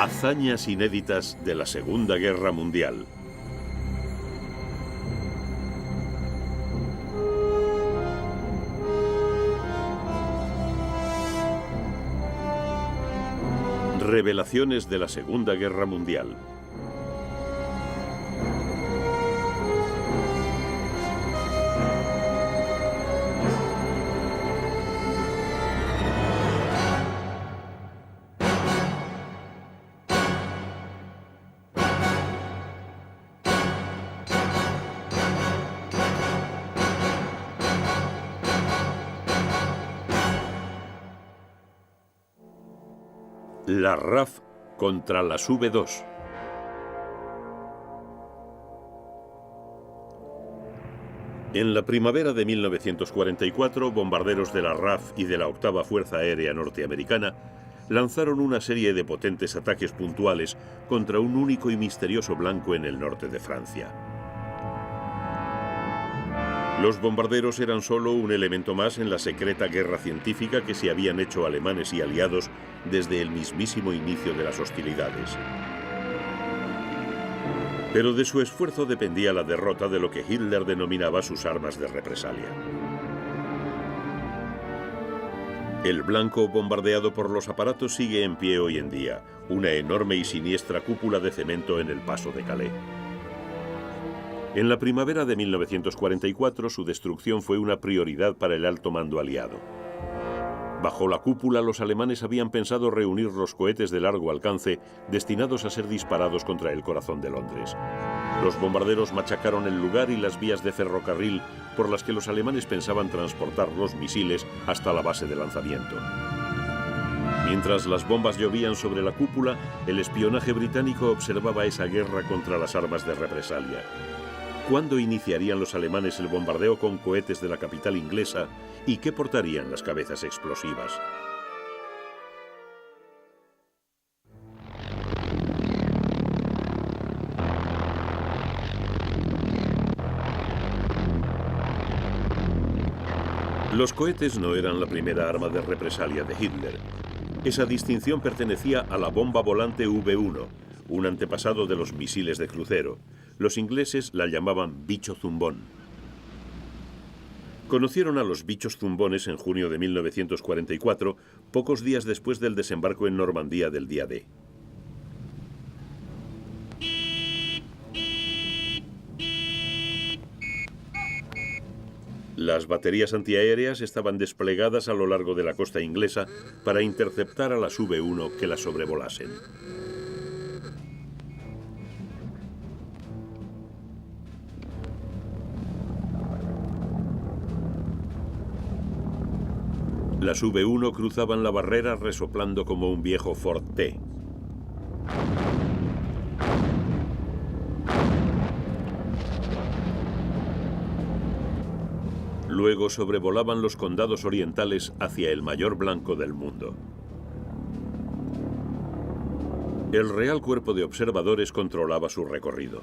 Hazañas inéditas de la Segunda Guerra Mundial. Revelaciones de la Segunda Guerra Mundial. La RAF contra las V2. En la primavera de 1944, bombarderos de la RAF y de la Octava Fuerza Aérea Norteamericana lanzaron una serie de potentes ataques puntuales contra un único y misterioso blanco en el norte de Francia. Los bombarderos eran solo un elemento más en la secreta guerra científica que se habían hecho alemanes y aliados desde el mismísimo inicio de las hostilidades. Pero de su esfuerzo dependía la derrota de lo que Hitler denominaba sus armas de represalia. El blanco bombardeado por los aparatos sigue en pie hoy en día, una enorme y siniestra cúpula de cemento en el paso de Calais. En la primavera de 1944, su destrucción fue una prioridad para el alto mando aliado. Bajo la cúpula, los alemanes habían pensado reunir los cohetes de largo alcance destinados a ser disparados contra el corazón de Londres. Los bombarderos machacaron el lugar y las vías de ferrocarril por las que los alemanes pensaban transportar los misiles hasta la base de lanzamiento. Mientras las bombas llovían sobre la cúpula, el espionaje británico observaba esa guerra contra las armas de represalia. ¿Cuándo iniciarían los alemanes el bombardeo con cohetes de la capital inglesa y qué portarían las cabezas explosivas? Los cohetes no eran la primera arma de represalia de Hitler. Esa distinción pertenecía a la bomba volante V1, un antepasado de los misiles de crucero. Los ingleses la llamaban bicho zumbón. Conocieron a los bichos zumbones en junio de 1944, pocos días después del desembarco en Normandía del día D. Las baterías antiaéreas estaban desplegadas a lo largo de la costa inglesa para interceptar a las V1 que las sobrevolasen. Las V1 cruzaban la barrera resoplando como un viejo Ford T. Luego sobrevolaban los condados orientales hacia el mayor blanco del mundo. El Real Cuerpo de Observadores controlaba su recorrido.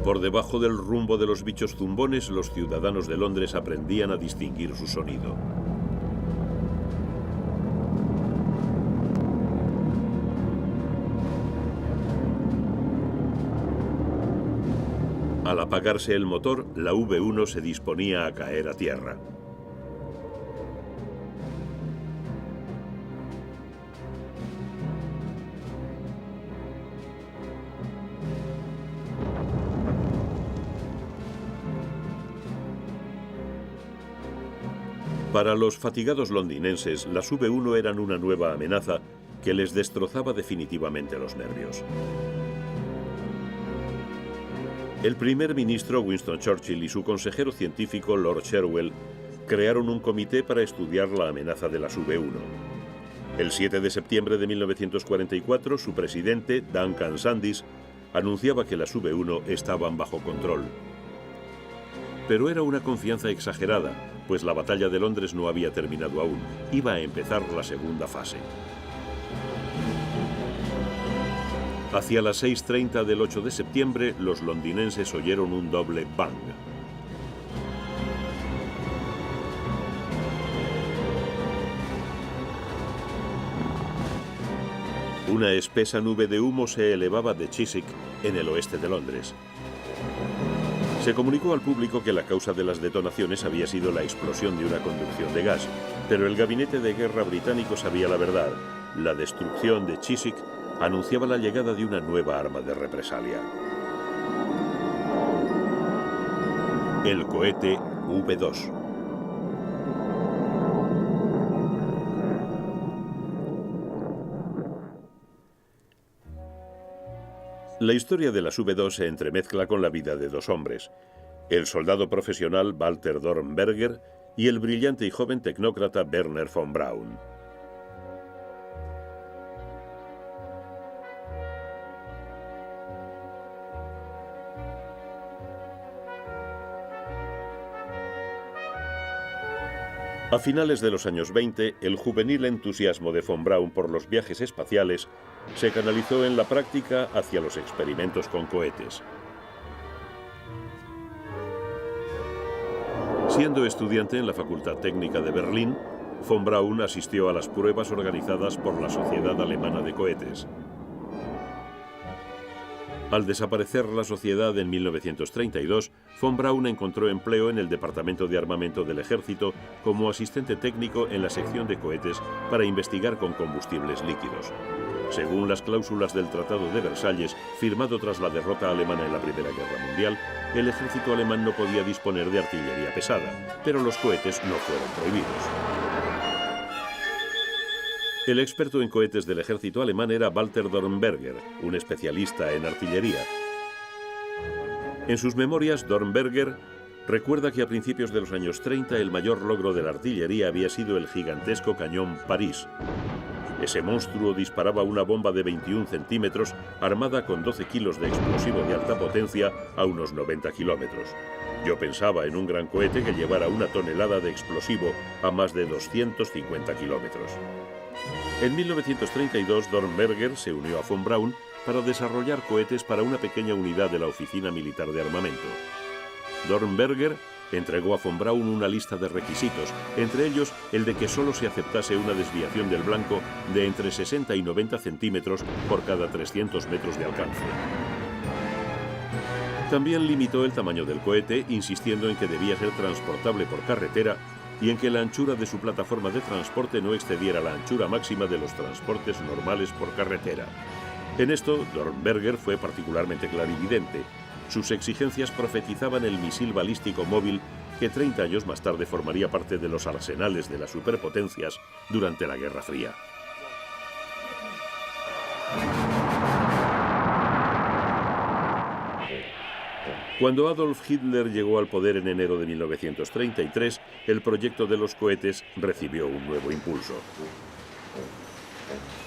Por debajo del rumbo de los bichos zumbones, los ciudadanos de Londres aprendían a distinguir su sonido. Al apagarse el motor, la V1 se disponía a caer a tierra. Para los fatigados londinenses, las V1 eran una nueva amenaza que les destrozaba definitivamente los nervios. El primer ministro Winston Churchill y su consejero científico Lord Cherwell crearon un comité para estudiar la amenaza de las V1. El 7 de septiembre de 1944, su presidente, Duncan Sandys, anunciaba que las V1 estaban bajo control. Pero era una confianza exagerada, pues la batalla de Londres no había terminado aún. Iba a empezar la segunda fase. Hacia las 6:30 del 8 de septiembre, los londinenses oyeron un doble bang. Una espesa nube de humo se elevaba de Chiswick, en el oeste de Londres. Se comunicó al público que la causa de las detonaciones había sido la explosión de una conducción de gas, pero el gabinete de guerra británico sabía la verdad. La destrucción de Chiswick anunciaba la llegada de una nueva arma de represalia. El cohete V2. La historia de las V2 se entremezcla con la vida de dos hombres, el soldado profesional Walter Dornberger y el brillante y joven tecnócrata Wernher von Braun. A finales de los años 20, el juvenil entusiasmo de von Braun por los viajes espaciales se canalizó en la práctica hacia los experimentos con cohetes. Siendo estudiante en la Facultad Técnica de Berlín, von Braun asistió a las pruebas organizadas por la Sociedad Alemana de Cohetes. Al desaparecer la sociedad en 1932, von Braun encontró empleo en el Departamento de Armamento del Ejército como asistente técnico en la sección de cohetes para investigar con combustibles líquidos. Según las cláusulas del Tratado de Versalles, firmado tras la derrota alemana en la Primera Guerra Mundial, el ejército alemán no podía disponer de artillería pesada, pero los cohetes no fueron prohibidos. El experto en cohetes del ejército alemán era Walter Dornberger, un especialista en artillería. En sus memorias, Dornberger recuerda que a principios de los años 30 el mayor logro de la artillería había sido el gigantesco cañón París. Ese monstruo disparaba una bomba de 21 centímetros armada con 12 kilos de explosivo de alta potencia a unos 90 kilómetros. Yo pensaba en un gran cohete que llevara una tonelada de explosivo a más de 250 kilómetros. En 1932, Dornberger se unió a von Braun para desarrollar cohetes para una pequeña unidad de la Oficina Militar de Armamento. Dornberger entregó a von Braun una lista de requisitos, entre ellos el de que solo se aceptase una desviación del blanco de entre 60 y 90 centímetros por cada 300 metros de alcance. También limitó el tamaño del cohete, insistiendo en que debía ser transportable por carretera y en que la anchura de su plataforma de transporte no excediera la anchura máxima de los transportes normales por carretera. En esto, Dornberger fue particularmente clarividente. Sus exigencias profetizaban el misil balístico móvil que 30 años más tarde formaría parte de los arsenales de las superpotencias durante la Guerra Fría. Cuando Adolf Hitler llegó al poder en enero de 1933, el proyecto de los cohetes recibió un nuevo impulso.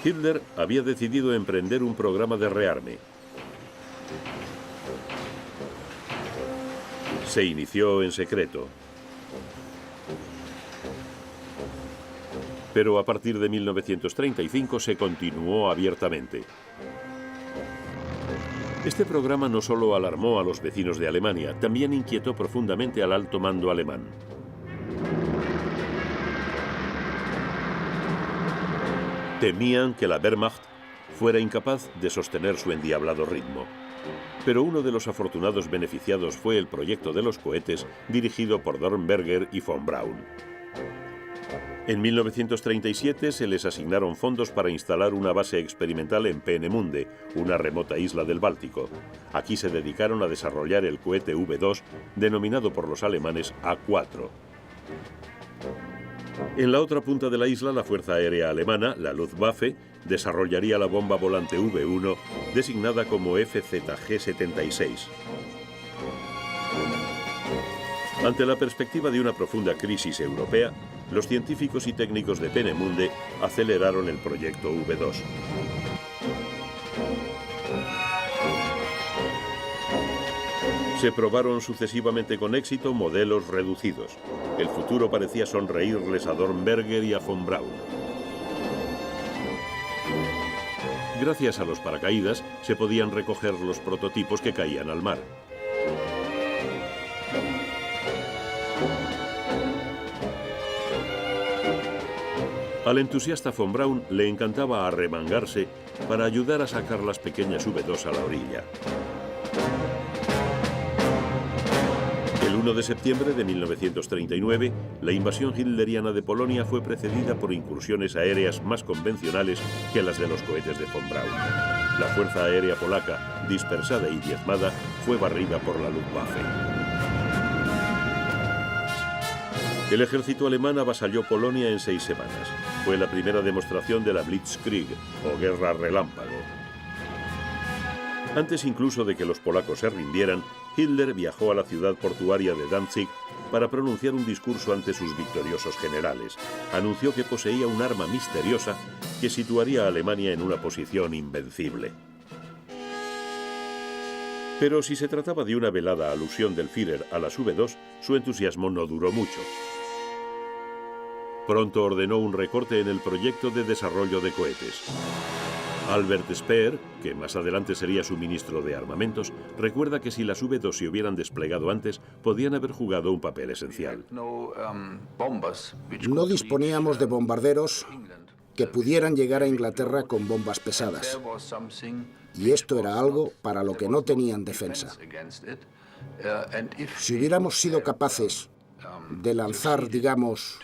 Hitler había decidido emprender un programa de rearme. Se inició en secreto. Pero a partir de 1935 se continuó abiertamente. Este programa no solo alarmó a los vecinos de Alemania, también inquietó profundamente al alto mando alemán. Temían que la Wehrmacht fuera incapaz de sostener su endiablado ritmo. Pero uno de los afortunados beneficiados fue el proyecto de los cohetes dirigido por Dornberger y von Braun. En 1937 se les asignaron fondos para instalar una base experimental en Peenemünde, una remota isla del Báltico. Aquí se dedicaron a desarrollar el cohete V2, denominado por los alemanes A4. En la otra punta de la isla, la Fuerza Aérea Alemana, la Luftwaffe, desarrollaría la bomba volante V1, designada como FZG-76. Ante la perspectiva de una profunda crisis europea, los científicos y técnicos de Peenemünde aceleraron el proyecto V2. Se probaron sucesivamente con éxito modelos reducidos. El futuro parecía sonreírles a Dornberger y a von Braun. Gracias a los paracaídas se podían recoger los prototipos que caían al mar. Al entusiasta von Braun le encantaba arremangarse para ayudar a sacar las pequeñas V2 a la orilla. El 1 de septiembre de 1939, la invasión hitleriana de Polonia fue precedida por incursiones aéreas más convencionales que las de los cohetes de von Braun. La Fuerza Aérea Polaca, dispersada y diezmada, fue barrida por la Luftwaffe. El ejército alemán avasalló Polonia en 6 semanas. Fue la primera demostración de la Blitzkrieg, o guerra relámpago. Antes incluso de que los polacos se rindieran, Hitler viajó a la ciudad portuaria de Danzig para pronunciar un discurso ante sus victoriosos generales. Anunció que poseía un arma misteriosa que situaría a Alemania en una posición invencible. Pero si se trataba de una velada alusión del Führer a las V2, su entusiasmo no duró mucho. Pronto ordenó un recorte en el proyecto de desarrollo de cohetes. Albert Speer, que más adelante sería su ministro de armamentos, recuerda que si las V2 se hubieran desplegado antes, podían haber jugado un papel esencial. No disponíamos de bombarderos que pudieran llegar a Inglaterra con bombas pesadas. Y esto era algo para lo que no tenían defensa. Si hubiéramos sido capaces de lanzar, digamos,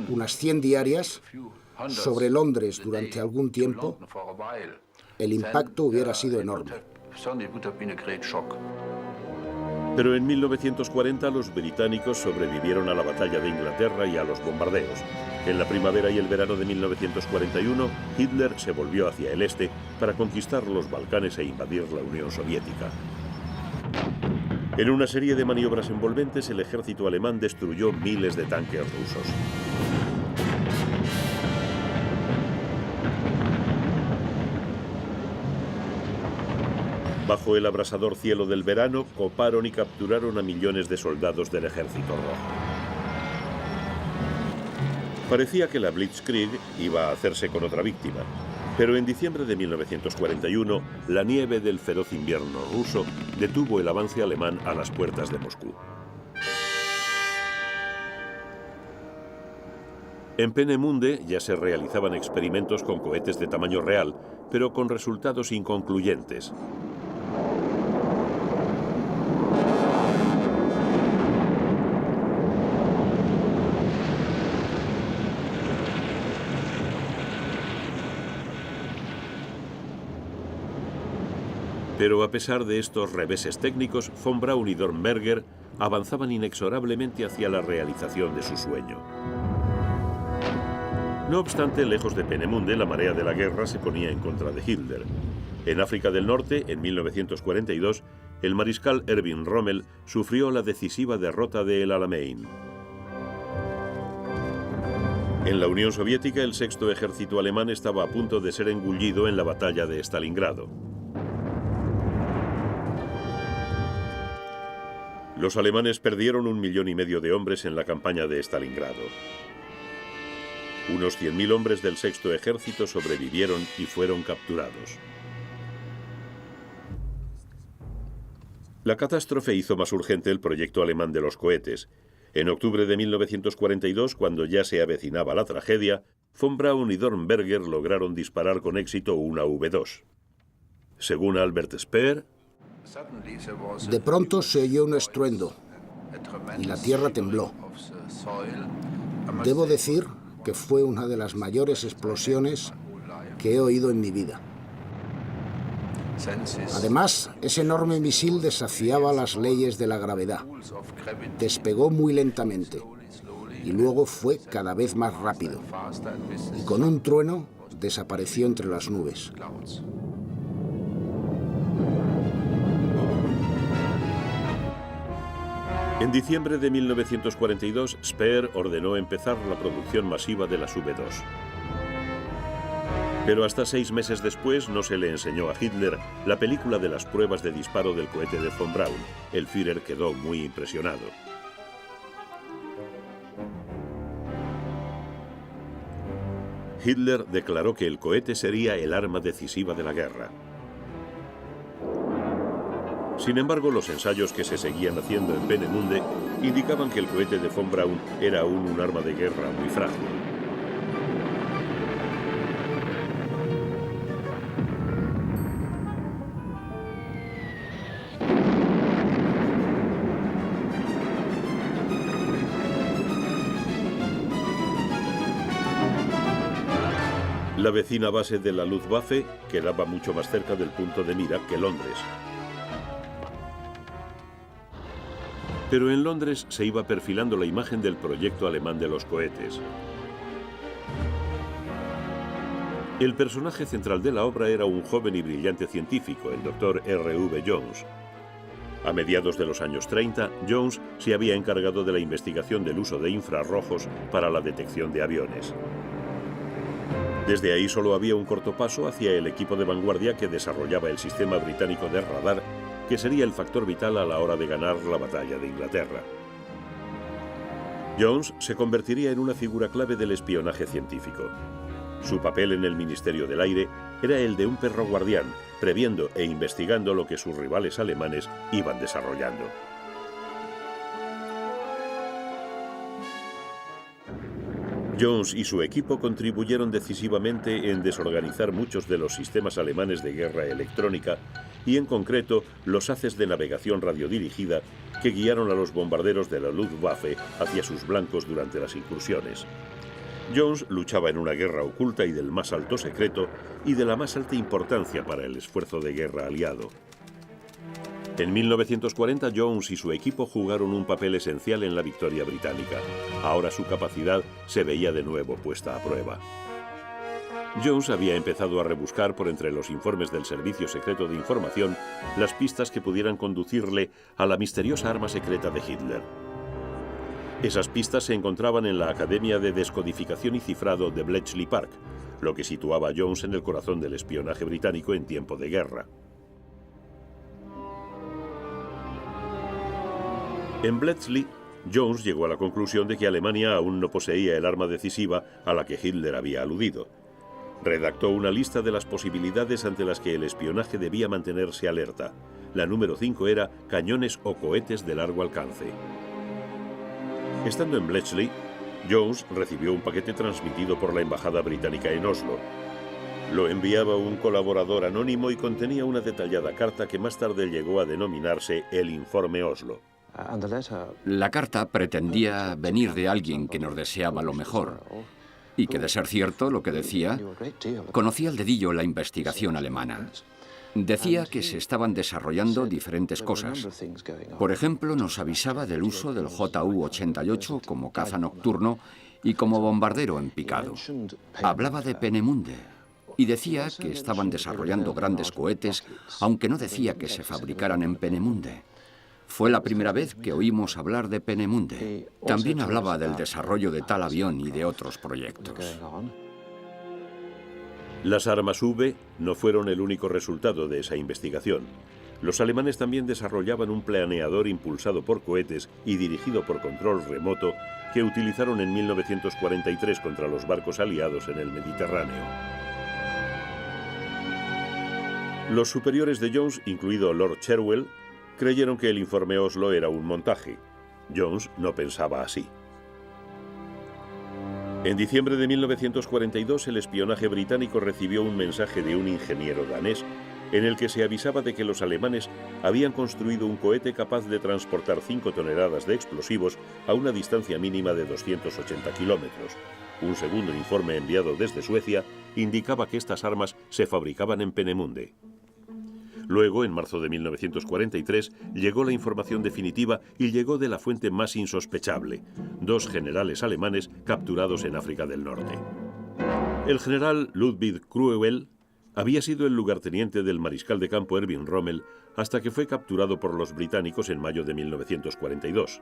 unas 100 diarias sobre Londres durante algún tiempo, el impacto hubiera sido enorme. Pero en 1940 los británicos sobrevivieron a la batalla de Inglaterra y a los bombardeos. En la primavera y el verano de 1941, Hitler se volvió hacia el este para conquistar los Balcanes e invadir la Unión Soviética. En una serie de maniobras envolventes, el ejército alemán destruyó miles de tanques rusos. Bajo el abrasador cielo del verano, coparon y capturaron a millones de soldados del Ejército Rojo. Parecía que la Blitzkrieg iba a hacerse con otra víctima, pero en diciembre de 1941, la nieve del feroz invierno ruso detuvo el avance alemán a las puertas de Moscú. En Peenemünde ya se realizaban experimentos con cohetes de tamaño real, pero con resultados inconcluyentes. Pero a pesar de estos reveses técnicos, von Braun y Dornberger avanzaban inexorablemente hacia la realización de su sueño. No obstante, lejos de Peenemünde, la marea de la guerra se ponía en contra de Hitler. En África del Norte, en 1942, el mariscal Erwin Rommel sufrió la decisiva derrota de El Alamein. En la Unión Soviética, el sexto ejército alemán estaba a punto de ser engullido en la batalla de Stalingrado. Los alemanes perdieron 1,5 millones de hombres en la campaña de Stalingrado. Unos 100.000 hombres del sexto ejército sobrevivieron y fueron capturados. La catástrofe hizo más urgente el proyecto alemán de los cohetes. En octubre de 1942, cuando ya se avecinaba la tragedia, von Braun y Dornberger lograron disparar con éxito una V2. Según Albert Speer, de pronto se oyó un estruendo y la tierra tembló. Debo decir que fue una de las mayores explosiones que he oído en mi vida. Además, ese enorme misil desafiaba las leyes de la gravedad. Despegó muy lentamente y luego fue cada vez más rápido. Y con un trueno desapareció entre las nubes. En diciembre de 1942, Speer ordenó empezar la producción masiva de las V2. Pero hasta 6 meses después no se le enseñó a Hitler la película de las pruebas de disparo del cohete de von Braun. El Führer quedó muy impresionado. Hitler declaró que el cohete sería el arma decisiva de la guerra. Sin embargo, los ensayos que se seguían haciendo en Peenemünde indicaban que el cohete de von Braun era aún un arma de guerra muy frágil. La vecina base de la Luftwaffe quedaba mucho más cerca del punto de mira que Londres. Pero en Londres se iba perfilando la imagen del proyecto alemán de los cohetes. El personaje central de la obra era un joven y brillante científico, el Dr. R.V. Jones. A mediados de los años 30, Jones se había encargado de la investigación del uso de infrarrojos para la detección de aviones. Desde ahí solo había un corto paso hacia el equipo de vanguardia que desarrollaba el sistema británico de radar, que sería el factor vital a la hora de ganar la batalla de Inglaterra. Jones se convertiría en una figura clave del espionaje científico. Su papel en el Ministerio del Aire era el de un perro guardián, previendo e investigando lo que sus rivales alemanes iban desarrollando. Jones y su equipo contribuyeron decisivamente en desorganizar muchos de los sistemas alemanes de guerra electrónica y, en concreto, los haces de navegación radiodirigida que guiaron a los bombarderos de la Luftwaffe hacia sus blancos durante las incursiones. Jones luchaba en una guerra oculta y del más alto secreto y de la más alta importancia para el esfuerzo de guerra aliado. En 1940, Jones y su equipo jugaron un papel esencial en la victoria británica. Ahora su capacidad se veía de nuevo puesta a prueba. Jones había empezado a rebuscar por entre los informes del Servicio Secreto de Información las pistas que pudieran conducirle a la misteriosa arma secreta de Hitler. Esas pistas se encontraban en la Academia de Descodificación y Cifrado de Bletchley Park, lo que situaba a Jones en el corazón del espionaje británico en tiempo de guerra. En Bletchley, Jones llegó a la conclusión de que Alemania aún no poseía el arma decisiva a la que Hitler había aludido. Redactó una lista de las posibilidades ante las que el espionaje debía mantenerse alerta. La número 5 era cañones o cohetes de largo alcance. Estando en Bletchley, Jones recibió un paquete transmitido por la embajada británica en Oslo. Lo enviaba un colaborador anónimo y contenía una detallada carta que más tarde llegó a denominarse el Informe Oslo. La carta pretendía venir de alguien que nos deseaba lo mejor y que, de ser cierto lo que decía, conocía al dedillo la investigación alemana. Decía que se estaban desarrollando diferentes cosas. Por ejemplo, nos avisaba del uso del Ju-88 como caza nocturno y como bombardero en picado. Hablaba de Peenemünde y decía que estaban desarrollando grandes cohetes, aunque no decía que se fabricaran en Peenemünde. Fue la primera vez que oímos hablar de Peenemünde. También hablaba del desarrollo de tal avión y de otros proyectos. Las armas V no fueron el único resultado de esa investigación. Los alemanes también desarrollaban un planeador impulsado por cohetes y dirigido por control remoto que utilizaron en 1943 contra los barcos aliados en el Mediterráneo. Los superiores de Jones, incluido Lord Cherwell, creyeron que el Informe Oslo era un montaje. Jones no pensaba así. En diciembre de 1942, el espionaje británico recibió un mensaje de un ingeniero danés en el que se avisaba de que los alemanes habían construido un cohete capaz de transportar 5 toneladas de explosivos a una distancia mínima de 280 kilómetros. Un segundo informe enviado desde Suecia indicaba que estas armas se fabricaban en Peenemünde. Luego, en marzo de 1943, llegó la información definitiva y llegó de la fuente más insospechable: 2 generales alemanes capturados en África del Norte. El general Ludwig Cruewel había sido el lugarteniente del mariscal de campo Erwin Rommel hasta que fue capturado por los británicos en mayo de 1942.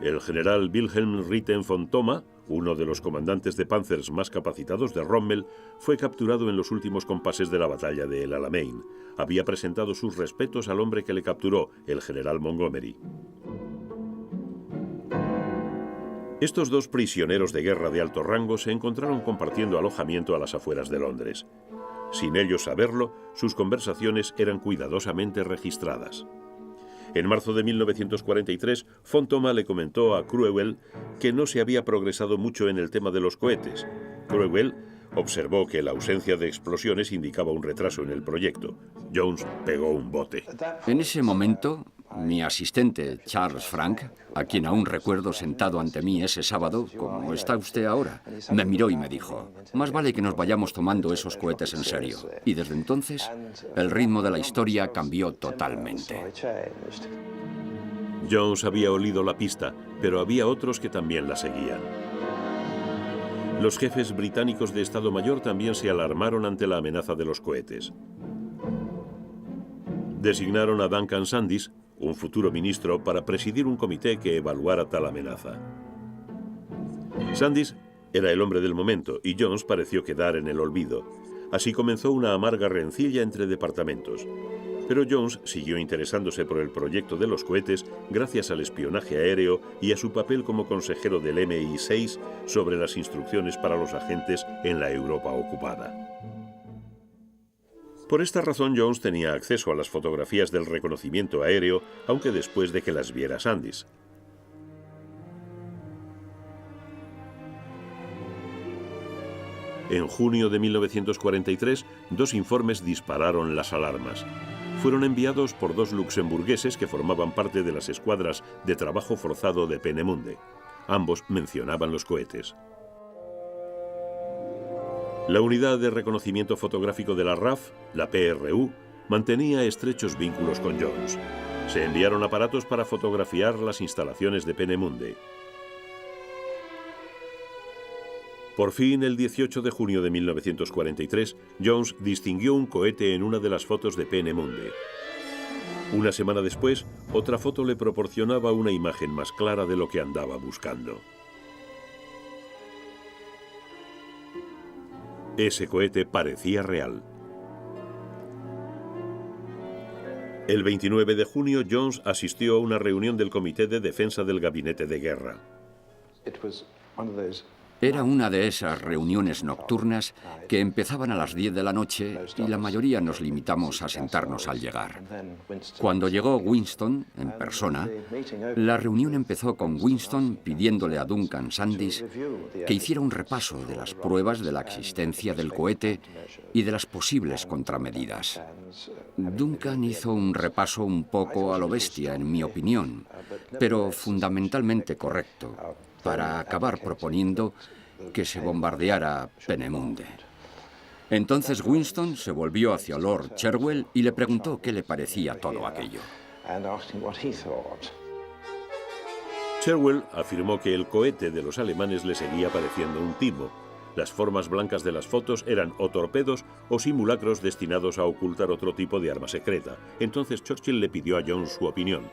El general Wilhelm Ritten von Thoma, uno de los comandantes de Panzers más capacitados de Rommel, fue capturado en los últimos compases de la batalla de El Alamein. Había presentado sus respetos al hombre que le capturó, el general Montgomery. Estos 2 prisioneros de guerra de alto rango se encontraron compartiendo alojamiento a las afueras de Londres. Sin ellos saberlo, sus conversaciones eran cuidadosamente registradas. En marzo de 1943, von Thoma le comentó a Cruewel que no se había progresado mucho en el tema de los cohetes. Cruewel observó que la ausencia de explosiones indicaba un retraso en el proyecto. Jones pegó un bote. En ese momento, mi asistente, Charles Frank, a quien aún recuerdo sentado ante mí ese sábado, como está usted ahora, me miró y me dijo, más vale que nos vayamos tomando esos cohetes en serio. Y desde entonces, el ritmo de la historia cambió totalmente. Jones había olido la pista, pero había otros que también la seguían. Los jefes británicos de Estado Mayor también se alarmaron ante la amenaza de los cohetes. Designaron a Duncan Sandys, un futuro ministro, para presidir un comité que evaluara tal amenaza. Sandys era el hombre del momento y Jones pareció quedar en el olvido. Así comenzó una amarga rencilla entre departamentos. Pero Jones siguió interesándose por el proyecto de los cohetes gracias al espionaje aéreo y a su papel como consejero del MI6 sobre las instrucciones para los agentes en la Europa ocupada. Por esta razón, Jones tenía acceso a las fotografías del reconocimiento aéreo, aunque después de que las viera Sandys. En junio de 1943, dos informes dispararon las alarmas. Fueron enviados por dos luxemburgueses que formaban parte de las escuadras de trabajo forzado de Peenemünde. Ambos mencionaban los cohetes. La unidad de reconocimiento fotográfico de la RAF, la PRU, mantenía estrechos vínculos con Jones. Se enviaron aparatos para fotografiar las instalaciones de Peenemünde. Por fin, el 18 de junio de 1943, Jones distinguió un cohete en una de las fotos de Peenemünde. Una semana después, otra foto le proporcionaba una imagen más clara de lo que andaba buscando. Ese cohete parecía real. El 29 de junio, Jones asistió a una reunión del Comité de Defensa del Gabinete de Guerra. Era una de esas reuniones nocturnas que empezaban a las 10 de la noche y la mayoría nos limitamos a sentarnos al llegar. Cuando llegó Winston, en persona, la reunión empezó con Winston pidiéndole a Duncan Sandys que hiciera un repaso de las pruebas de la existencia del cohete y de las posibles contramedidas. Duncan hizo un repaso un poco a lo bestia, en mi opinión, pero fundamentalmente correcto, para acabar proponiendo que se bombardeara Peenemünde. Entonces Winston se volvió hacia Lord Cherwell y le preguntó qué le parecía todo aquello. Cherwell afirmó que el cohete de los alemanes le seguía pareciendo un timo. Las formas blancas de las fotos eran o torpedos o simulacros destinados a ocultar otro tipo de arma secreta. Entonces Churchill le pidió a Jones su opinión.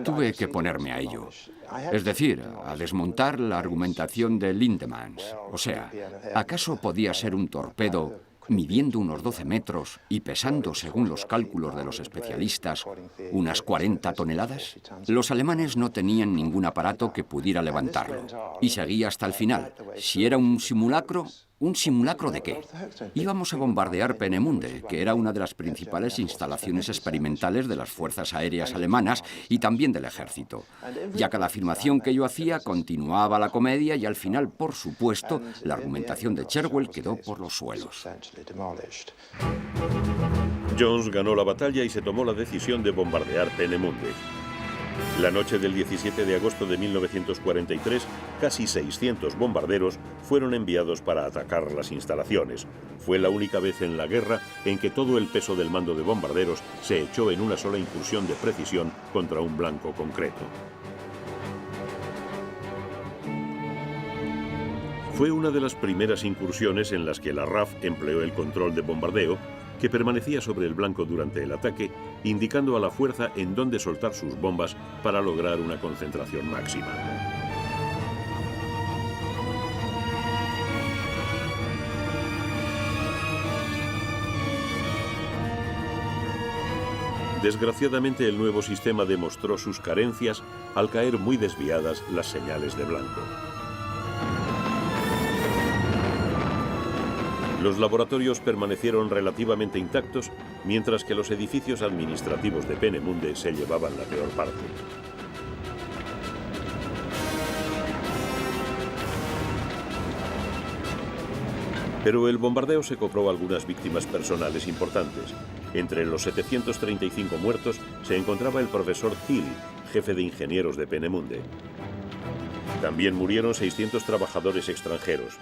Tuve que ponerme a ello. Es decir, a desmontar la argumentación de Lindemans. O sea, ¿acaso podía ser un torpedo midiendo unos 12 metros y pesando, según los cálculos de los especialistas, unas 40 toneladas? Los alemanes no tenían ningún aparato que pudiera levantarlo. Y seguía hasta el final. Si era un simulacro, ¿un simulacro de qué? Íbamos a bombardear Peenemünde, que era una de las principales instalaciones experimentales de las fuerzas aéreas alemanas y también del ejército. Ya cada afirmación que yo hacía continuaba la comedia y al final, por supuesto, la argumentación de Cherwell quedó por los suelos. Jones ganó la batalla y se tomó la decisión de bombardear Peenemünde. La noche del 17 de agosto de 1943, casi 600 bombarderos fueron enviados para atacar las instalaciones. Fue la única vez en la guerra en que todo el peso del mando de bombarderos se echó en una sola incursión de precisión contra un blanco concreto. Fue una de las primeras incursiones en las que la RAF empleó el control de bombardeo, que permanecía sobre el blanco durante el ataque, indicando a la fuerza en dónde soltar sus bombas para lograr una concentración máxima. Desgraciadamente, el nuevo sistema demostró sus carencias al caer muy desviadas las señales de blanco. Los laboratorios permanecieron relativamente intactos, mientras que los edificios administrativos de Peenemünde se llevaban la peor parte. Pero el bombardeo se cobró algunas víctimas personales importantes. Entre los 735 muertos se encontraba el profesor Thiel, jefe de ingenieros de Peenemünde. También murieron 600 trabajadores extranjeros.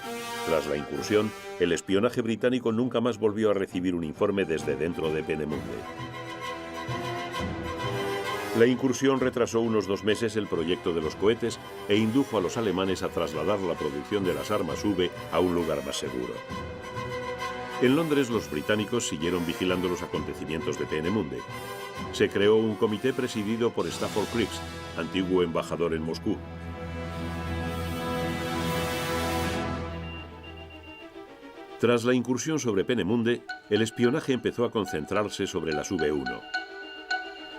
Tras la incursión, el espionaje británico nunca más volvió a recibir un informe desde dentro de Peenemünde. La incursión retrasó unos 2 meses el proyecto de los cohetes e indujo a los alemanes a trasladar la producción de las armas V a un lugar más seguro. En Londres, los británicos siguieron vigilando los acontecimientos de Peenemünde. Se creó un comité presidido por Stafford Cripps, antiguo embajador en Moscú. Tras la incursión sobre Peenemünde, el espionaje empezó a concentrarse sobre las V1.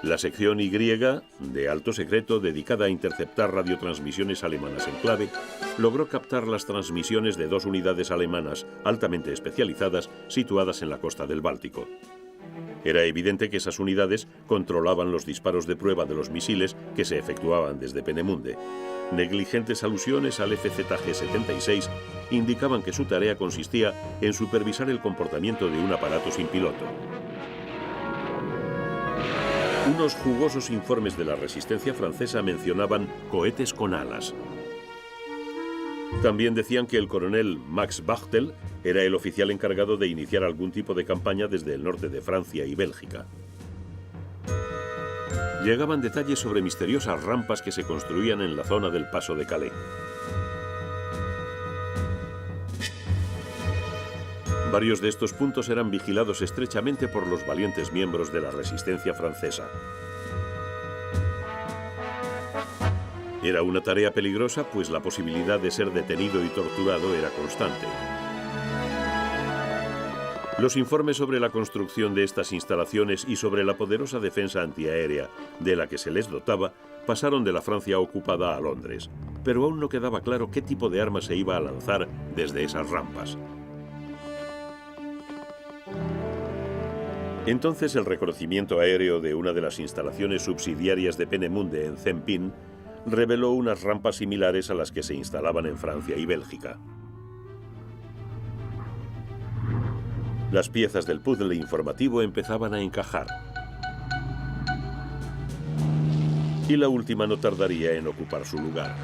La sección Y, de alto secreto, dedicada a interceptar radiotransmisiones alemanas en clave, logró captar las transmisiones de 2 unidades alemanas altamente especializadas situadas en la costa del Báltico. Era evidente que esas unidades controlaban los disparos de prueba de los misiles que se efectuaban desde Peenemünde. Negligentes alusiones al FZG-76 indicaban que su tarea consistía en supervisar el comportamiento de un aparato sin piloto. Unos jugosos informes de la resistencia francesa mencionaban cohetes con alas. También decían que el coronel Max Bachtel era el oficial encargado de iniciar algún tipo de campaña desde el norte de Francia y Bélgica. Llegaban detalles sobre misteriosas rampas que se construían en la zona del paso de Calais. Varios de estos puntos eran vigilados estrechamente por los valientes miembros de la resistencia francesa. Era una tarea peligrosa, pues la posibilidad de ser detenido y torturado era constante. Los informes sobre la construcción de estas instalaciones y sobre la poderosa defensa antiaérea de la que se les dotaba pasaron de la Francia ocupada a Londres, pero aún no quedaba claro qué tipo de armas se iba a lanzar desde esas rampas. Entonces el reconocimiento aéreo de una de las instalaciones subsidiarias de Peenemünde en Zempin reveló unas rampas similares a las que se instalaban en Francia y Bélgica. Las piezas del puzzle informativo empezaban a encajar. Y la última no tardaría en ocupar su lugar.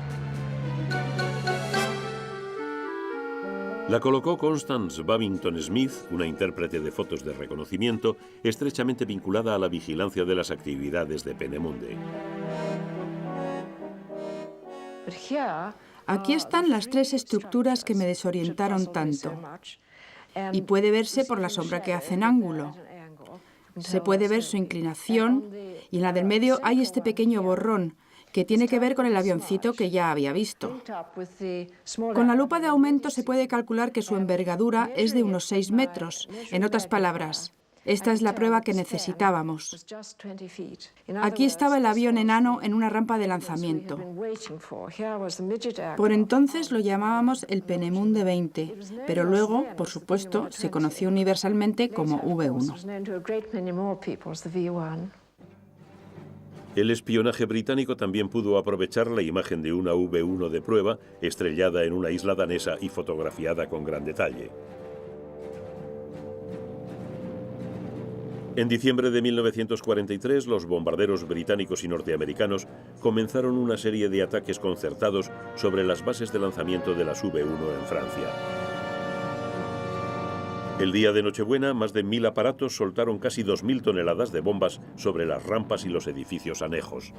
La colocó Constance Babington Smith, una intérprete de fotos de reconocimiento, estrechamente vinculada a la vigilancia de las actividades de Peenemünde. Aquí están las 3 estructuras que me desorientaron tanto. Y puede verse por la sombra que hacen ángulo. Se puede ver su inclinación y en la del medio hay este pequeño borrón que tiene que ver con el avioncito que ya había visto. Con la lupa de aumento se puede calcular que su envergadura es de unos 6 metros. En otras palabras, esta es la prueba que necesitábamos. Aquí estaba el avión enano en una rampa de lanzamiento. Por entonces lo llamábamos el Peenemünde 20, pero luego, por supuesto, se conoció universalmente como V1. El espionaje británico también pudo aprovechar la imagen de una V1 de prueba estrellada en una isla danesa y fotografiada con gran detalle. En diciembre de 1943, los bombarderos británicos y norteamericanos comenzaron una serie de ataques concertados sobre las bases de lanzamiento de las V1 en Francia. El día de Nochebuena, más de 1000 aparatos soltaron casi 2000 toneladas de bombas sobre las rampas y los edificios anejos.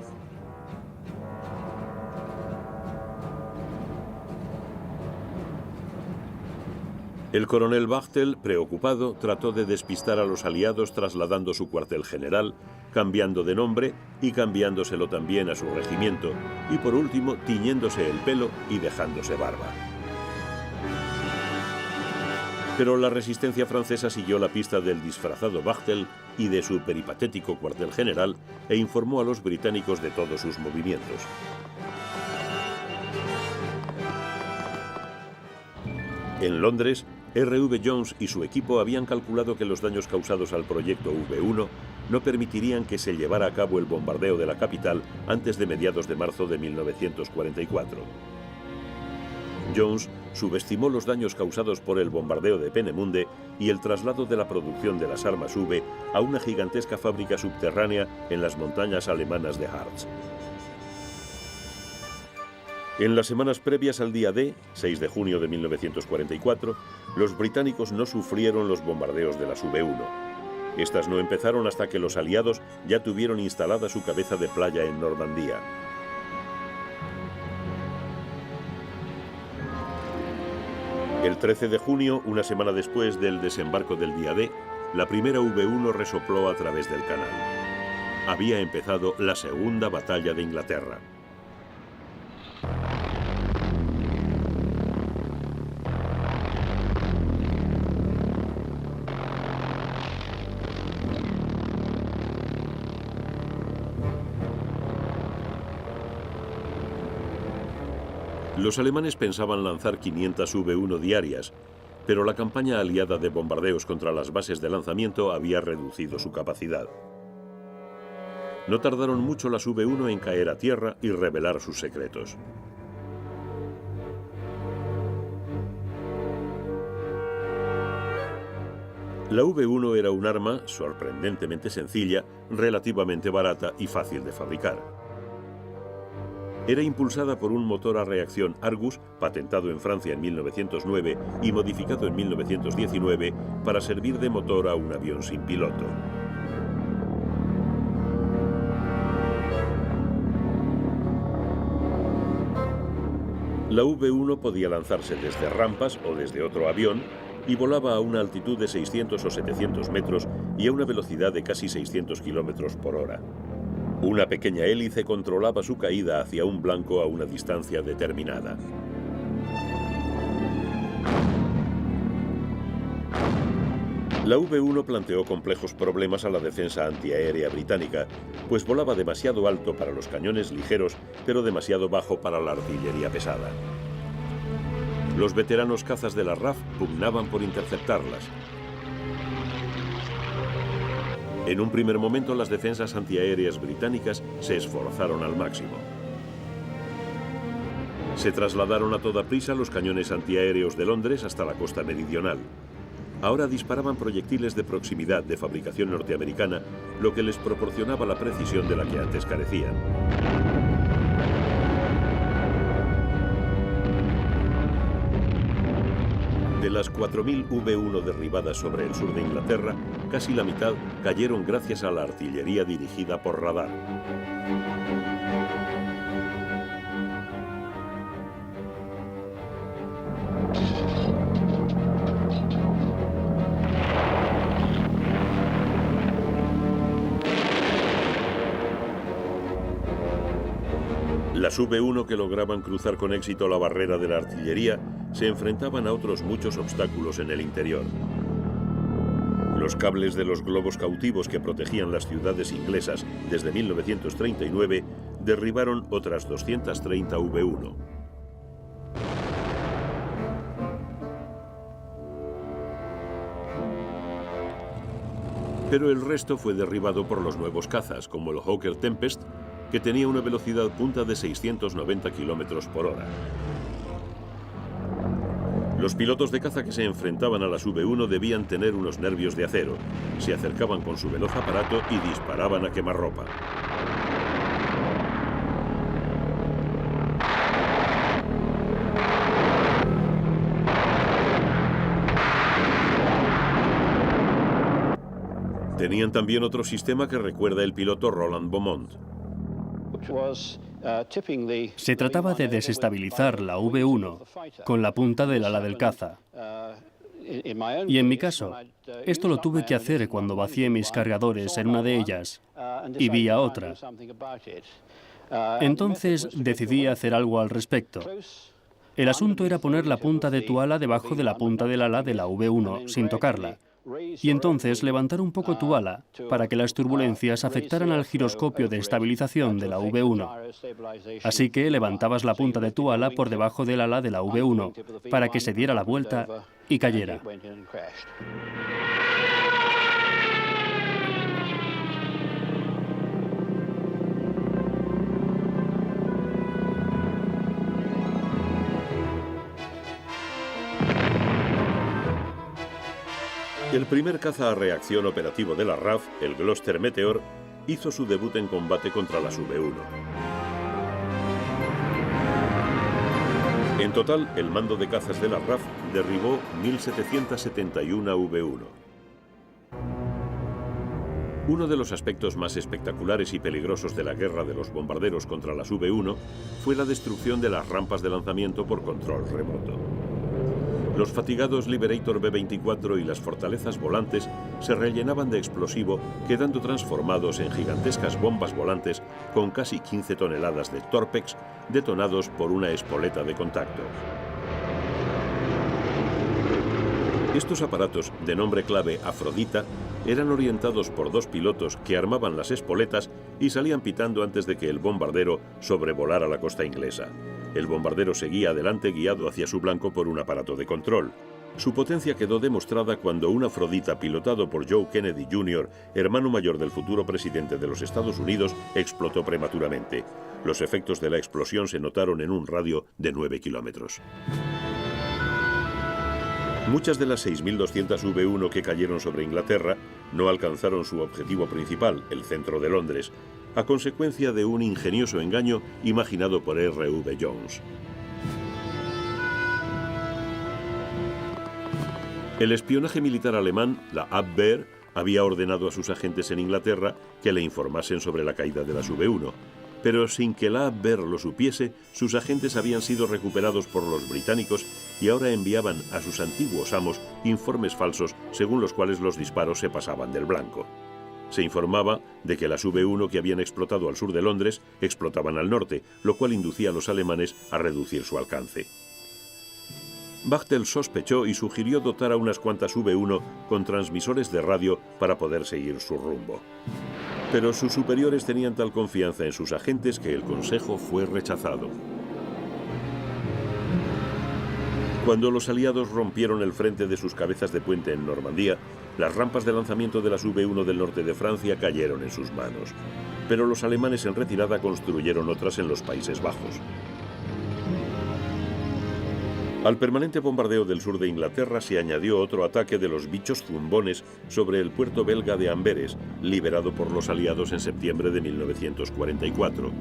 El coronel Bachtel, preocupado, trató de despistar a los aliados trasladando su cuartel general, cambiando de nombre y cambiándoselo también a su regimiento, y por último tiñéndose el pelo y dejándose barba. Pero la resistencia francesa siguió la pista del disfrazado Bachtel y de su peripatético cuartel general e informó a los británicos de todos sus movimientos. En Londres, R.V. Jones y su equipo habían calculado que los daños causados al proyecto V1 no permitirían que se llevara a cabo el bombardeo de la capital antes de mediados de marzo de 1944. Jones subestimó los daños causados por el bombardeo de Peenemünde y el traslado de la producción de las armas V a una gigantesca fábrica subterránea en las montañas alemanas de Harz. En las semanas previas al día D, 6 de junio de 1944, los británicos no sufrieron los bombardeos de las V-1. Estas no empezaron hasta que los aliados ya tuvieron instalada su cabeza de playa en Normandía. El 13 de junio, una semana después del desembarco del día D, la primera V-1 resopló a través del canal. Había empezado la Segunda Batalla de Inglaterra. Los alemanes pensaban lanzar 500 V-1 diarias, pero la campaña aliada de bombardeos contra las bases de lanzamiento había reducido su capacidad. No tardaron mucho las V-1 en caer a tierra y revelar sus secretos. La V-1 era un arma sorprendentemente sencilla, relativamente barata y fácil de fabricar. Era impulsada por un motor a reacción Argus, patentado en Francia en 1909 y modificado en 1919 para servir de motor a un avión sin piloto. La V-1 podía lanzarse desde rampas o desde otro avión y volaba a una altitud de 600 o 700 metros y a una velocidad de casi 600 kilómetros por hora. Una pequeña hélice controlaba su caída hacia un blanco a una distancia determinada. La V-1 planteó complejos problemas a la defensa antiaérea británica, pues volaba demasiado alto para los cañones ligeros, pero demasiado bajo para la artillería pesada. Los veteranos cazas de la RAF pugnaban por interceptarlas. En un primer momento, las defensas antiaéreas británicas se esforzaron al máximo. Se trasladaron a toda prisa los cañones antiaéreos de Londres hasta la costa meridional. Ahora disparaban proyectiles de proximidad de fabricación norteamericana, lo que les proporcionaba la precisión de la que antes carecían. De las 4.000 V-1 derribadas sobre el sur de Inglaterra, casi la mitad cayeron gracias a la artillería dirigida por radar. Las V-1 que lograban cruzar con éxito la barrera de la artillería se enfrentaban a otros muchos obstáculos en el interior. Los cables de los globos cautivos que protegían las ciudades inglesas desde 1939 derribaron otras 230 V-1. Pero el resto fue derribado por los nuevos cazas, como el Hawker Tempest, que tenía una velocidad punta de 690 kilómetros por hora. Los pilotos de caza que se enfrentaban a las V-1 debían tener unos nervios de acero. Se acercaban con su veloz aparato y disparaban a quemarropa. Tenían también otro sistema que recuerda el piloto Roland Beaumont. Se trataba de desestabilizar la V-1 con la punta del ala del caza. Y en mi caso, esto lo tuve que hacer cuando vacié mis cargadores en una de ellas y vi a otra. Entonces decidí hacer algo al respecto. El asunto era poner la punta de tu ala debajo de la punta del ala de la V-1 sin tocarla. Y entonces levantar un poco tu ala para que las turbulencias afectaran al giroscopio de estabilización de la V-1. Así que levantabas la punta de tu ala por debajo del ala de la V-1 para que se diera la vuelta y cayera. El primer caza a reacción operativo de la RAF, el Gloster Meteor, hizo su debut en combate contra las V-1. En total, el mando de cazas de la RAF derribó 1.771 V-1. Uno de los aspectos más espectaculares y peligrosos de la guerra de los bombarderos contra las V-1 fue la destrucción de las rampas de lanzamiento por control remoto. Los fatigados Liberator B-24 y las fortalezas volantes se rellenaban de explosivo, quedando transformados en gigantescas bombas volantes con casi 15 toneladas de Torpex detonados por una espoleta de contacto. Estos aparatos, de nombre clave Afrodita, eran orientados por dos pilotos que armaban las espoletas y salían pitando antes de que el bombardero sobrevolara la costa inglesa. El bombardero seguía adelante guiado hacia su blanco por un aparato de control. Su potencia quedó demostrada cuando un Afrodita pilotado por Joe Kennedy Jr., hermano mayor del futuro presidente de los Estados Unidos, explotó prematuramente. Los efectos de la explosión se notaron en un radio de 9 kilómetros. Muchas de las 6.200 V-1 que cayeron sobre Inglaterra no alcanzaron su objetivo principal, el centro de Londres, a consecuencia de un ingenioso engaño imaginado por R.V. Jones. El espionaje militar alemán, la Abwehr, había ordenado a sus agentes en Inglaterra que le informasen sobre la caída de las V-1. Pero sin que la Abwehr lo supiese, sus agentes habían sido recuperados por los británicos y ahora enviaban a sus antiguos amos informes falsos según los cuales los disparos se pasaban del blanco. Se informaba de que las V-1 que habían explotado al sur de Londres explotaban al norte, lo cual inducía a los alemanes a reducir su alcance. Bachtel sospechó y sugirió dotar a unas cuantas V-1 con transmisores de radio para poder seguir su rumbo. Pero sus superiores tenían tal confianza en sus agentes que el consejo fue rechazado. Cuando los aliados rompieron el frente de sus cabezas de puente en Normandía, las rampas de lanzamiento de las V-1 del norte de Francia cayeron en sus manos. Pero los alemanes en retirada construyeron otras en los Países Bajos. Al permanente bombardeo del sur de Inglaterra se añadió otro ataque de los bichos zumbones sobre el puerto belga de Amberes, liberado por los aliados en septiembre de 1944.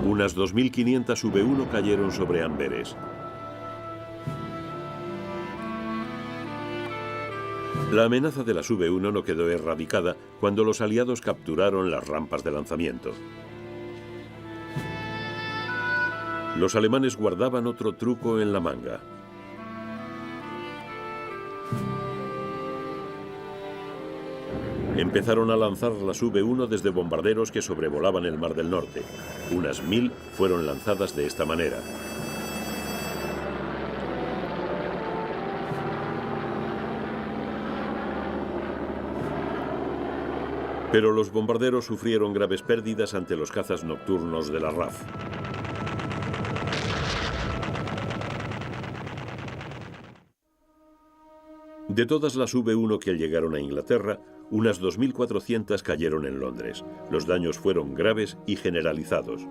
Unas 2.500 V-1 cayeron sobre Amberes. La amenaza de las V-1 no quedó erradicada cuando los aliados capturaron las rampas de lanzamiento. Los alemanes guardaban otro truco en la manga. Empezaron a lanzar las V-1 desde bombarderos que sobrevolaban el Mar del Norte. Unas 1.000 fueron lanzadas de esta manera. Pero los bombarderos sufrieron graves pérdidas ante los cazas nocturnos de la RAF. De todas las V-1 que llegaron a Inglaterra, unas 2.400 cayeron en Londres. Los daños fueron graves y generalizados.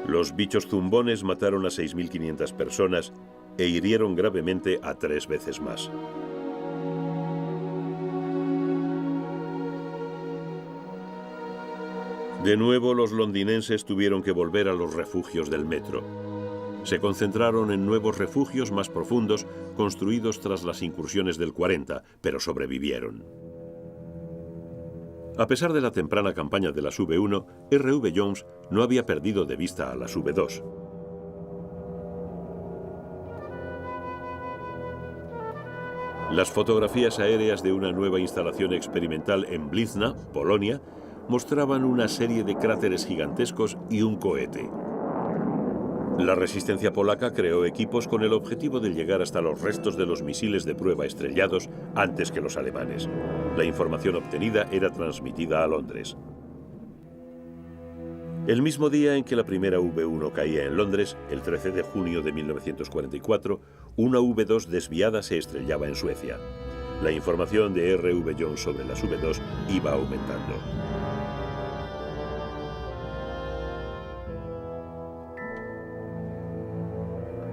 Los bichos zumbones mataron a 6.500 personas e hirieron gravemente a 3 veces más. De nuevo, los londinenses tuvieron que volver a los refugios del metro. Se concentraron en nuevos refugios más profundos construidos tras las incursiones del 40, pero sobrevivieron. A pesar de la temprana campaña de las V-1, R.V. Jones no había perdido de vista a las V-2. Las fotografías aéreas de una nueva instalación experimental en Blizna, Polonia, mostraban una serie de cráteres gigantescos y un cohete. La resistencia polaca creó equipos con el objetivo de llegar hasta los restos de los misiles de prueba estrellados antes que los alemanes. La información obtenida era transmitida a Londres. El mismo día en que la primera V-1 caía en Londres, el 13 de junio de 1944, una V-2 desviada se estrellaba en Suecia. La información de R.V. Jones sobre las V-2 iba aumentando.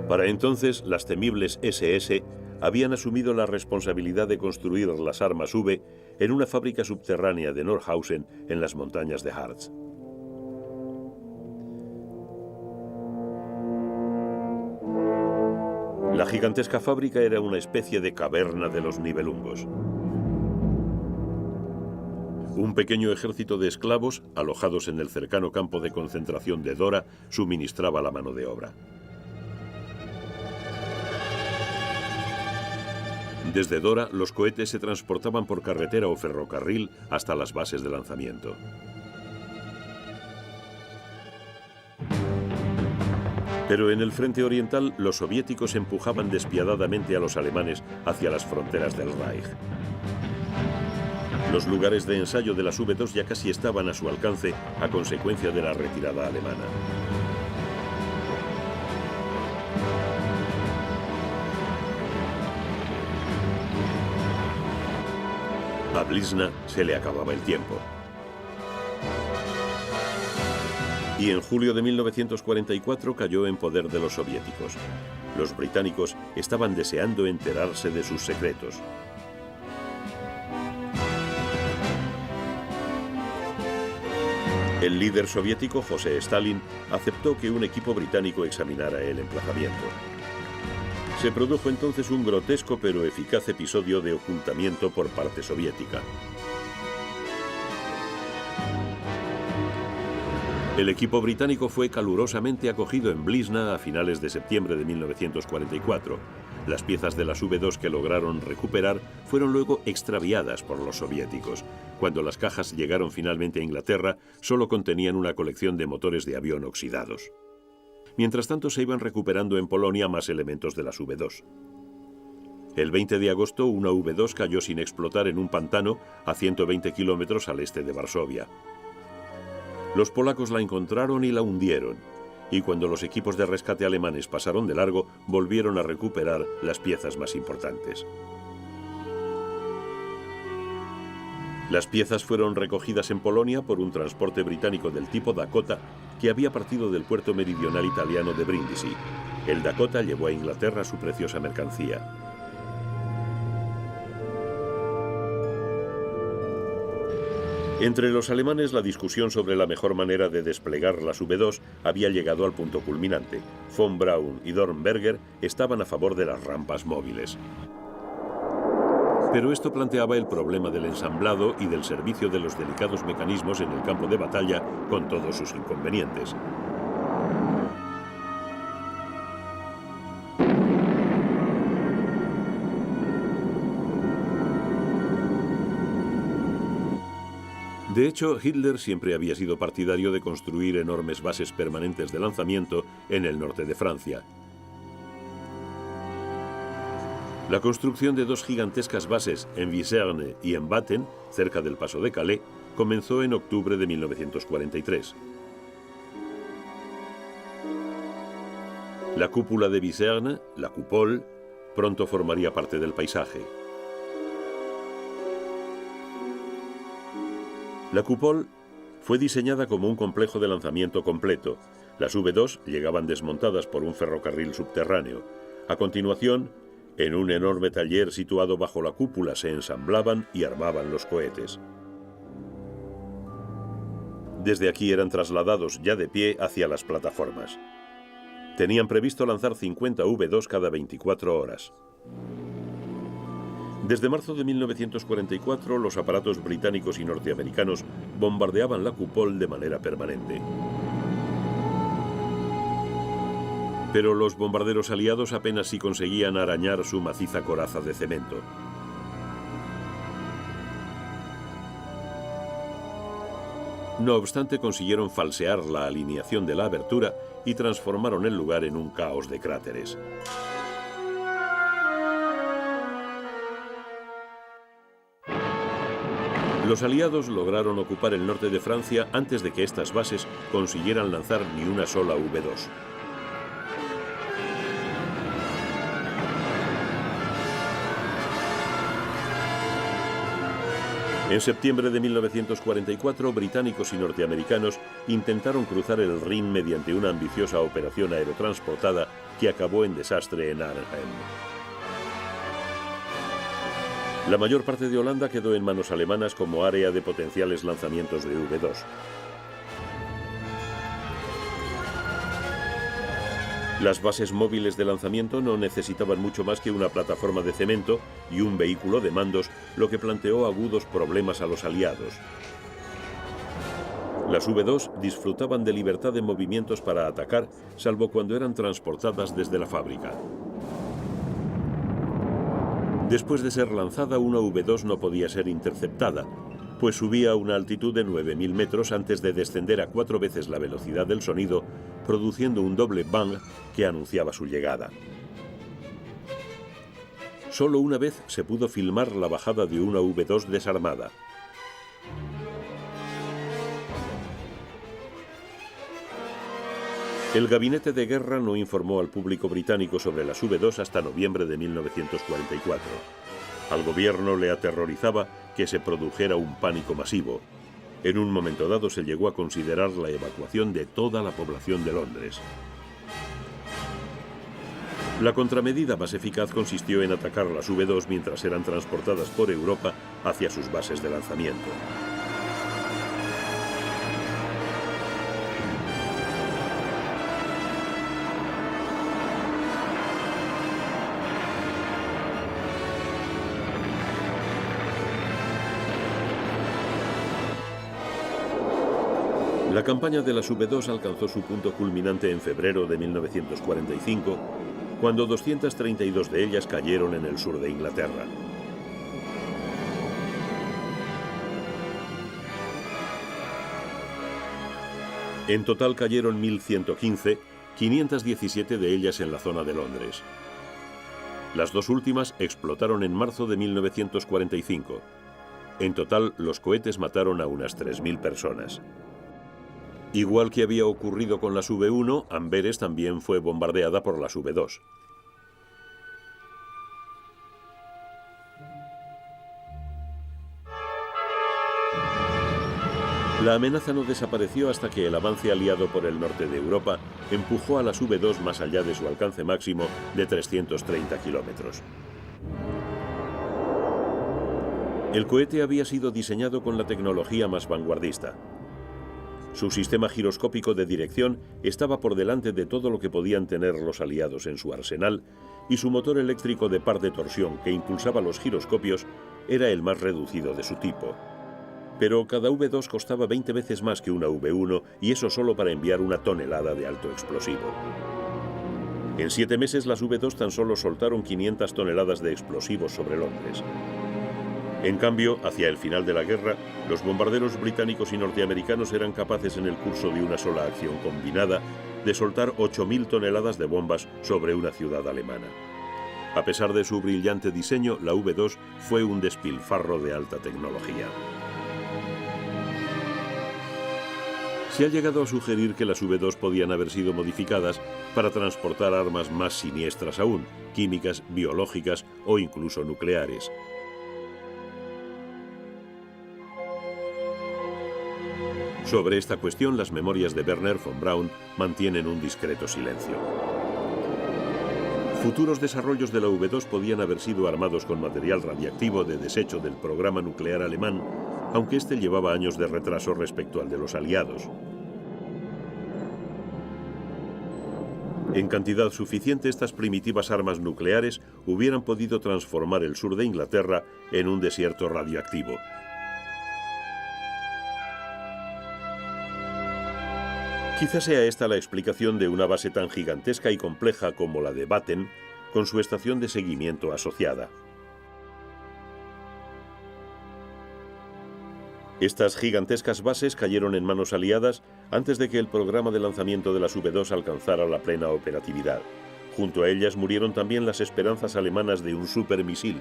Para entonces, las temibles SS habían asumido la responsabilidad de construir las armas V en una fábrica subterránea de Nordhausen en las montañas de Harz. La gigantesca fábrica era una especie de caverna de los Nibelungos. Un pequeño ejército de esclavos, alojados en el cercano campo de concentración de Dora, suministraba la mano de obra. Desde Dora, los cohetes se transportaban por carretera o ferrocarril hasta las bases de lanzamiento. Pero en el frente oriental, los soviéticos empujaban despiadadamente a los alemanes hacia las fronteras del Reich. Los lugares de ensayo de las V2 ya casi estaban a su alcance a consecuencia de la retirada alemana. A Blizna se le acababa el tiempo. Y en julio de 1944 cayó en poder de los soviéticos. Los británicos estaban deseando enterarse de sus secretos. El líder soviético, José Stalin, aceptó que un equipo británico examinara el emplazamiento. Se produjo entonces un grotesco pero eficaz episodio de ocultamiento por parte soviética. El equipo británico fue calurosamente acogido en Blizna a finales de septiembre de 1944. Las piezas de las V2 que lograron recuperar fueron luego extraviadas por los soviéticos. Cuando las cajas llegaron finalmente a Inglaterra, solo contenían una colección de motores de avión oxidados. Mientras tanto, se iban recuperando en Polonia más elementos de las V2. El 20 de agosto, una V2 cayó sin explotar en un pantano a 120 kilómetros al este de Varsovia. Los polacos la encontraron y la hundieron, y cuando los equipos de rescate alemanes pasaron de largo, volvieron a recuperar las piezas más importantes. Las piezas fueron recogidas en Polonia por un transporte británico del tipo Dakota que había partido del puerto meridional italiano de Brindisi. El Dakota llevó a Inglaterra su preciosa mercancía. Entre los alemanes, la discusión sobre la mejor manera de desplegar las V2 había llegado al punto culminante. Von Braun y Dornberger estaban a favor de las rampas móviles. Pero esto planteaba el problema del ensamblado y del servicio de los delicados mecanismos en el campo de batalla, con todos sus inconvenientes. De hecho, Hitler siempre había sido partidario de construir enormes bases permanentes de lanzamiento en el norte de Francia. La construcción de dos gigantescas bases en Viserne y en Batten, cerca del paso de Calais, comenzó en octubre de 1943. La cúpula de Viserne, la Coupole, pronto formaría parte del paisaje. La Coupole fue diseñada como un complejo de lanzamiento completo. Las V2 llegaban desmontadas por un ferrocarril subterráneo. A continuación, en un enorme taller situado bajo la cúpula se ensamblaban y armaban los cohetes. Desde aquí eran trasladados ya de pie hacia las plataformas. Tenían previsto lanzar 50 V2 cada 24 horas. Desde marzo de 1944, los aparatos británicos y norteamericanos bombardeaban la Coupole de manera permanente. Pero los bombarderos aliados apenas si conseguían arañar su maciza coraza de cemento. No obstante, consiguieron falsear la alineación de la abertura y transformaron el lugar en un caos de cráteres. Los aliados lograron ocupar el norte de Francia antes de que estas bases consiguieran lanzar ni una sola V2. En septiembre de 1944, británicos y norteamericanos intentaron cruzar el Rin mediante una ambiciosa operación aerotransportada que acabó en desastre en Arnhem. La mayor parte de Holanda quedó en manos alemanas como área de potenciales lanzamientos de V2. Las bases móviles de lanzamiento no necesitaban mucho más que una plataforma de cemento y un vehículo de mandos, lo que planteó agudos problemas a los aliados. Las V2 disfrutaban de libertad de movimientos para atacar, salvo cuando eran transportadas desde la fábrica. Después de ser lanzada, una V2 no podía ser interceptada, pues subía a una altitud de 9.000 metros antes de descender a 4 veces la velocidad del sonido, produciendo un doble bang que anunciaba su llegada. Solo una vez se pudo filmar la bajada de una V2 desarmada. El gabinete de guerra no informó al público británico sobre las V2 hasta noviembre de 1944. Al gobierno le aterrorizaba que se produjera un pánico masivo. En un momento dado se llegó a considerar la evacuación de toda la población de Londres. La contramedida más eficaz consistió en atacar las V2 mientras eran transportadas por Europa hacia sus bases de lanzamiento. La campaña de las V2 alcanzó su punto culminante en febrero de 1945, cuando 232 de ellas cayeron en el sur de Inglaterra. En total cayeron 1.115, 517 de ellas en la zona de Londres. Las dos últimas explotaron en marzo de 1945. En total, los cohetes mataron a unas 3.000 personas. Igual que había ocurrido con las V1, Amberes también fue bombardeada por las V2. La amenaza no desapareció hasta que el avance aliado por el norte de Europa empujó a las V2 más allá de su alcance máximo de 330 kilómetros. El cohete había sido diseñado con la tecnología más vanguardista. Su sistema giroscópico de dirección estaba por delante de todo lo que podían tener los aliados en su arsenal, y su motor eléctrico de par de torsión que impulsaba los giroscopios era el más reducido de su tipo. Pero cada V2 costaba 20 veces más que una V1, y eso solo para enviar una tonelada de alto explosivo. En 7 meses las V2 tan solo soltaron 500 toneladas de explosivos sobre Londres. En cambio, hacia el final de la guerra, los bombarderos británicos y norteamericanos eran capaces en el curso de una sola acción combinada de soltar 8.000 toneladas de bombas sobre una ciudad alemana. A pesar de su brillante diseño, la V2 fue un despilfarro de alta tecnología. Se ha llegado a sugerir que las V2 podían haber sido modificadas para transportar armas más siniestras aún, químicas, biológicas o incluso nucleares. Sobre esta cuestión, las memorias de Wernher von Braun mantienen un discreto silencio. Futuros desarrollos de la V2 podían haber sido armados con material radiactivo de desecho del programa nuclear alemán, aunque este llevaba años de retraso respecto al de los aliados. En cantidad suficiente, estas primitivas armas nucleares hubieran podido transformar el sur de Inglaterra en un desierto radioactivo. Quizá sea esta la explicación de una base tan gigantesca y compleja como la de Batten, con su estación de seguimiento asociada. Estas gigantescas bases cayeron en manos aliadas antes de que el programa de lanzamiento de las V2 alcanzara la plena operatividad. Junto a ellas murieron también las esperanzas alemanas de un supermisil,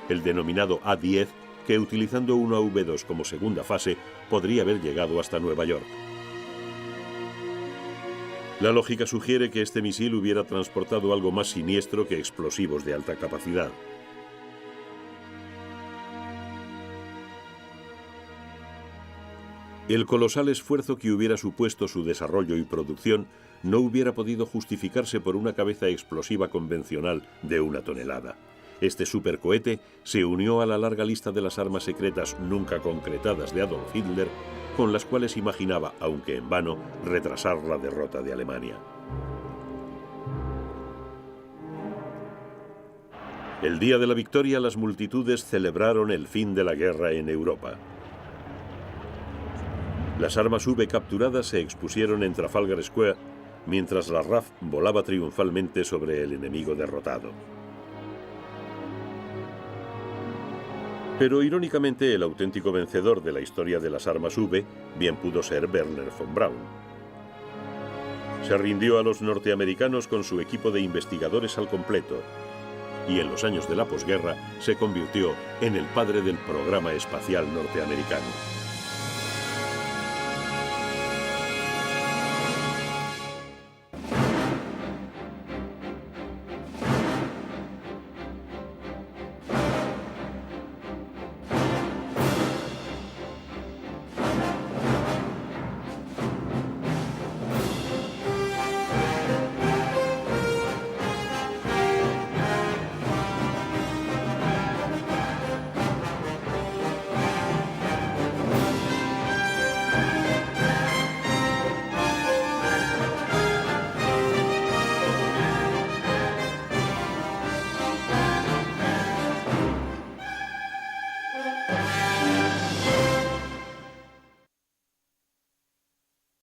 el denominado A-10, que utilizando una V2 como segunda fase podría haber llegado hasta Nueva York. La lógica sugiere que este misil hubiera transportado algo más siniestro que explosivos de alta capacidad. El colosal esfuerzo que hubiera supuesto su desarrollo y producción no hubiera podido justificarse por una cabeza explosiva convencional de 1 tonelada. Este supercohete se unió a la larga lista de las armas secretas nunca concretadas de Adolf Hitler, con las cuales imaginaba, aunque en vano, retrasar la derrota de Alemania. El día de la victoria, las multitudes celebraron el fin de la guerra en Europa. Las armas V capturadas se expusieron en Trafalgar Square, mientras la RAF volaba triunfalmente sobre el enemigo derrotado. Pero irónicamente, el auténtico vencedor de la historia de las armas V bien pudo ser Wernher von Braun. Se rindió a los norteamericanos con su equipo de investigadores al completo y en los años de la posguerra se convirtió en el padre del programa espacial norteamericano.